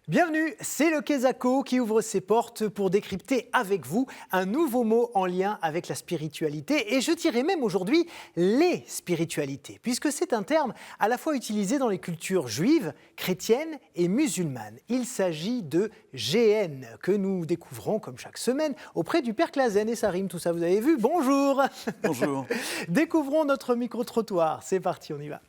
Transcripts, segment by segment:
Bienvenue, c'est le Quesaco qui ouvre ses portes pour décrypter avec vous un nouveau mot en lien avec la spiritualité et je dirais même aujourd'hui les spiritualités, puisque c'est un terme à la fois utilisé dans les cultures juives, chrétiennes et musulmanes. Il s'agit de GN que nous découvrons comme chaque semaine auprès du Père Clazen et ça rime tout ça, vous avez vu. Bonjour. Bonjour. Découvrons notre micro-trottoir, c'est parti, on y va.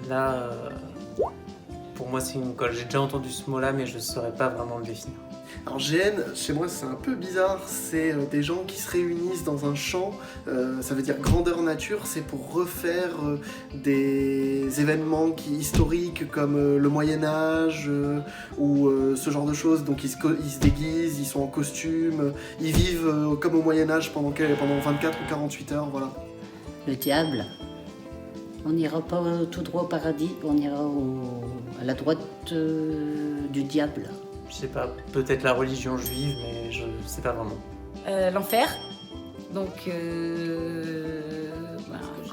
Là, pour moi, c'est une colle. J'ai déjà entendu ce mot-là, mais je ne saurais pas vraiment le définir. Alors GN, chez moi c'est un peu bizarre, c'est des gens qui se réunissent dans un champ, ça veut dire grandeur nature, c'est pour refaire des événements historiques comme le Moyen-Âge ou ce genre de choses, donc ils se déguisent, ils sont en costume, ils vivent comme au Moyen-Âge pendant 24 ou 48 heures, voilà. Le diable. On n'ira pas tout droit au paradis, on ira à la droite du diable. Je sais pas, peut-être la religion juive, mais je sais pas vraiment. L'enfer. Donc,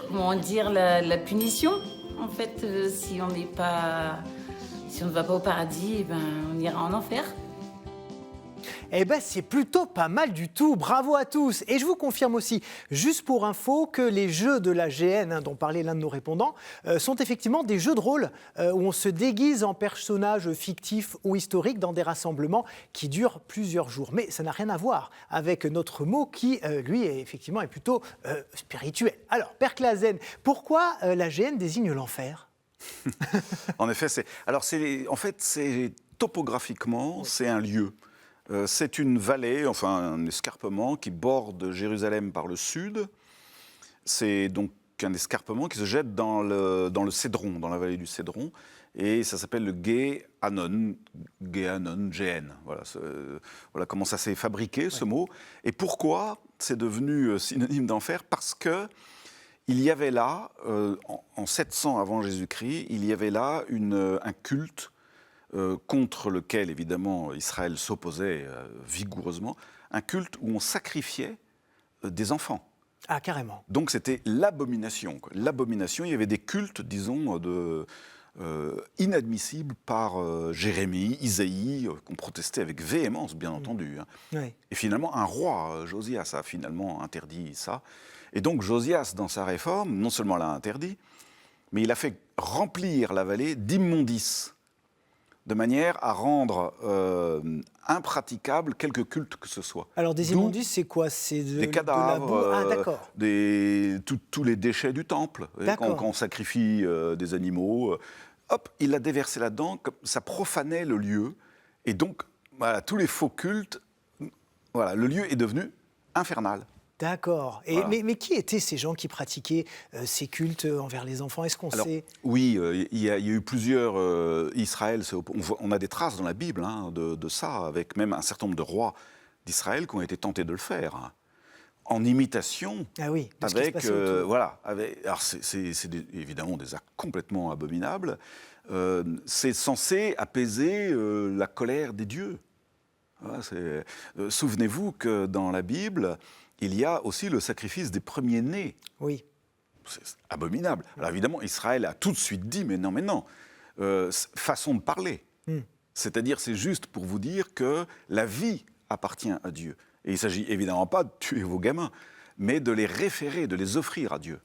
comment dire, la punition. En fait, si on ne va pas au paradis, on ira en enfer. Eh bien, c'est plutôt pas mal du tout. Bravo à tous. Et je vous confirme aussi, juste pour info, que les jeux de la GN, dont parlait l'un de nos répondants, sont effectivement des jeux de rôle où on se déguise en personnages fictifs ou historiques dans des rassemblements qui durent plusieurs jours. Mais ça n'a rien à voir avec notre mot qui, lui, est plutôt spirituel. Alors, Père Clazen, pourquoi la GN désigne l'enfer ? En effet, c'est topographiquement, c'est un lieu. C'est une vallée, enfin un escarpement qui borde Jérusalem par le sud. C'est donc un escarpement qui se jette dans le Cédron, dans la vallée du Cédron. Et ça s'appelle le Gué-Anon, GN. Voilà comment ça s'est fabriqué, ce mot. Et pourquoi c'est devenu synonyme d'enfer ? Parce que il y avait là, en 700 avant Jésus-Christ, il y avait là un culte contre lequel, évidemment, Israël s'opposait vigoureusement, un culte où on sacrifiait des enfants. Ah, carrément. Donc c'était l'abomination. L'abomination, il y avait des cultes, disons, inadmissibles par Jérémie, Isaïe, qu'on protestait avec véhémence, bien entendu. Oui. Et finalement, un roi, Josias, a finalement interdit ça. Et donc Josias, dans sa réforme, non seulement l'a interdit, mais il a fait remplir la vallée d'immondices, de manière à rendre impraticable quelque culte que ce soit. Alors des immondices, c'est quoi ? C'est des cadavres, Ah, d'accord. tous les déchets du temple. Quand on sacrifie des animaux, hop, il l'a déversé là-dedans, ça profanait le lieu. Et donc, voilà, tous les faux cultes, voilà, le lieu est devenu infernal. D'accord. Voilà. Mais qui étaient ces gens qui pratiquaient ces cultes envers les enfants ? Est-ce qu'on sait ? Oui, il y a eu plusieurs... Israël, on a des traces dans la Bible de ça, avec même un certain nombre de rois d'Israël qui ont été tentés de le faire, en imitation. Ah oui, de ce qui se avec, passait autour. alors c'est évidemment des actes complètement abominables. C'est censé apaiser la colère des dieux. Voilà, souvenez-vous que dans la Bible, il y a aussi le sacrifice des premiers-nés. Oui. C'est abominable. Alors évidemment, Israël a tout de suite dit, mais non, façon de parler. C'est-à-dire, c'est juste pour vous dire que la vie appartient à Dieu. Et il ne s'agit évidemment pas de tuer vos gamins, mais de les référer, de les offrir à Dieu.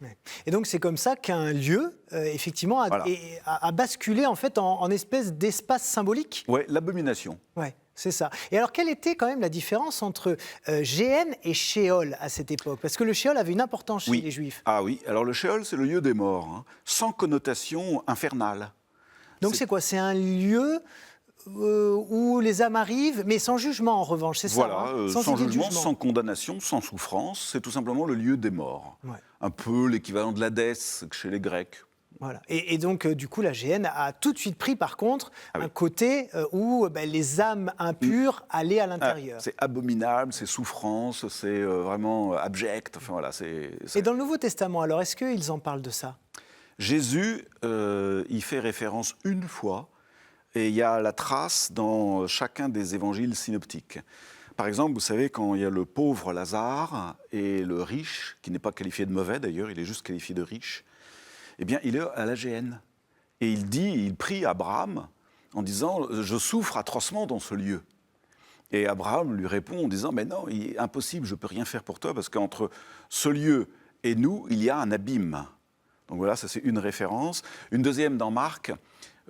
Et donc c'est comme ça qu'un lieu, effectivement, a basculé en fait en espèce d'espace symbolique. Oui, l'abomination. Ouais. C'est ça. Et alors, quelle était quand même la différence entre GN et Sheol à cette époque ? Parce que le Sheol avait une importance chez les Juifs. Ah oui, alors le Sheol, c'est le lieu des morts, sans connotation infernale. Donc c'est quoi ? C'est un lieu où les âmes arrivent, mais sans jugement en revanche, c'est voilà, ça sans jugement, sans condamnation, sans souffrance. C'est tout simplement le lieu des morts. Ouais. Un peu l'équivalent de l'Hadès chez les Grecs. Voilà. Et donc, du coup, la GN a tout de suite pris, par contre, un côté où les âmes impures allaient à l'intérieur. C'est abominable, c'est souffrance, c'est vraiment abject. Enfin, voilà, Et dans le Nouveau Testament, alors, est-ce qu'ils en parlent de ça ? Jésus y fait référence une fois, et il y a la trace dans chacun des évangiles synoptiques. Par exemple, vous savez, quand il y a le pauvre Lazare et le riche, qui n'est pas qualifié de mauvais d'ailleurs, il est juste qualifié de riche, eh bien, il est à la géhenne. Et il prie Abraham en disant « Je souffre atrocement dans ce lieu ». Et Abraham lui répond en disant « Mais non, il est impossible, je ne peux rien faire pour toi, parce qu'entre ce lieu et nous, il y a un abîme ». Donc voilà, ça c'est une référence. Une deuxième dans Marc,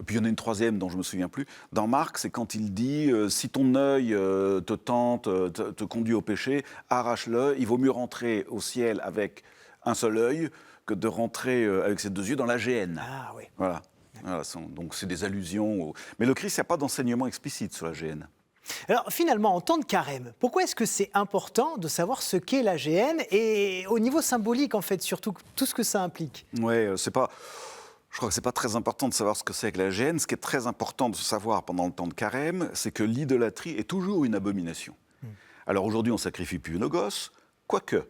puis il y en a une troisième dont je ne me souviens plus. Dans Marc, c'est quand il dit si ton œil te tente, te conduit au péché, arrache-le. Il vaut mieux rentrer au ciel avec un seul œil que de rentrer avec ses deux yeux dans la géhenne. Ah oui. Voilà. Donc c'est des allusions. Mais le Christ n'a pas d'enseignement explicite sur la géhenne. Alors finalement, en temps de carême, pourquoi est-ce que c'est important de savoir ce qu'est la géhenne et au niveau symbolique, en fait, surtout tout ce que ça implique? Ouais, je crois que c'est pas très important de savoir ce que c'est que la géhenne. Ce qui est très important de savoir pendant le temps de carême, c'est que l'idolâtrie est toujours une abomination. Alors aujourd'hui, on sacrifie plus nos gosses, quoique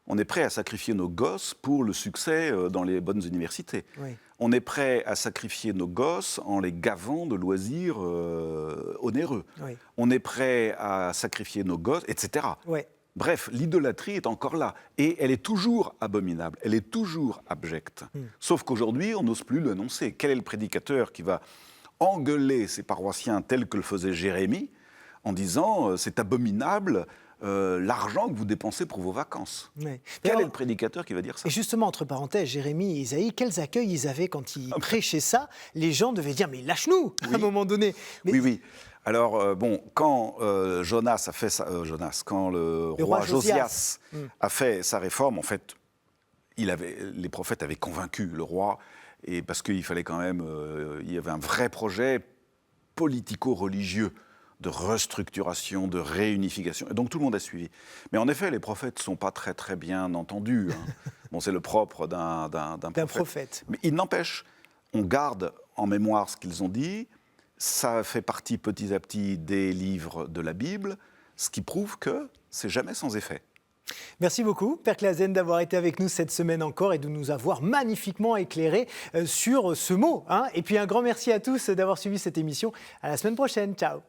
on est prêt à sacrifier nos gosses pour le succès dans les bonnes universités. Oui. On est prêt à sacrifier nos gosses en les gavant de loisirs onéreux. Oui. On est prêt à sacrifier nos gosses, etc. Oui. Bref, l'idolâtrie est encore là. Et elle est toujours abominable, elle est toujours abjecte. Sauf qu'aujourd'hui, on n'ose plus l'annoncer. Quel est le prédicateur qui va engueuler ses paroissiens tel que le faisait Jérémie en disant c'est abominable l'argent que vous dépensez pour vos vacances. Oui. Quel est le prédicateur qui va dire ça? Et justement, entre parenthèses, Jérémie et Isaïe, quels accueils ils avaient quand ils prêchaient ça? Les gens devaient dire, mais lâche-nous, à un moment donné. Mais Oui. Alors, quand Jonas a fait ça, quand le roi Josias a fait sa réforme, en fait, les prophètes avaient convaincu le roi, et parce qu'il fallait quand même, il y avait un vrai projet politico-religieux de restructuration, de réunification. Et donc tout le monde a suivi. Mais en effet, les prophètes ne sont pas très très bien entendus. Bon, c'est le propre d'un prophète. Mais il n'empêche, on garde en mémoire ce qu'ils ont dit. Ça fait partie petit à petit des livres de la Bible, ce qui prouve que c'est jamais sans effet. Merci beaucoup, Père Clasen, d'avoir été avec nous cette semaine encore et de nous avoir magnifiquement éclairé sur ce mot. Et puis un grand merci à tous d'avoir suivi cette émission. À la semaine prochaine. Ciao.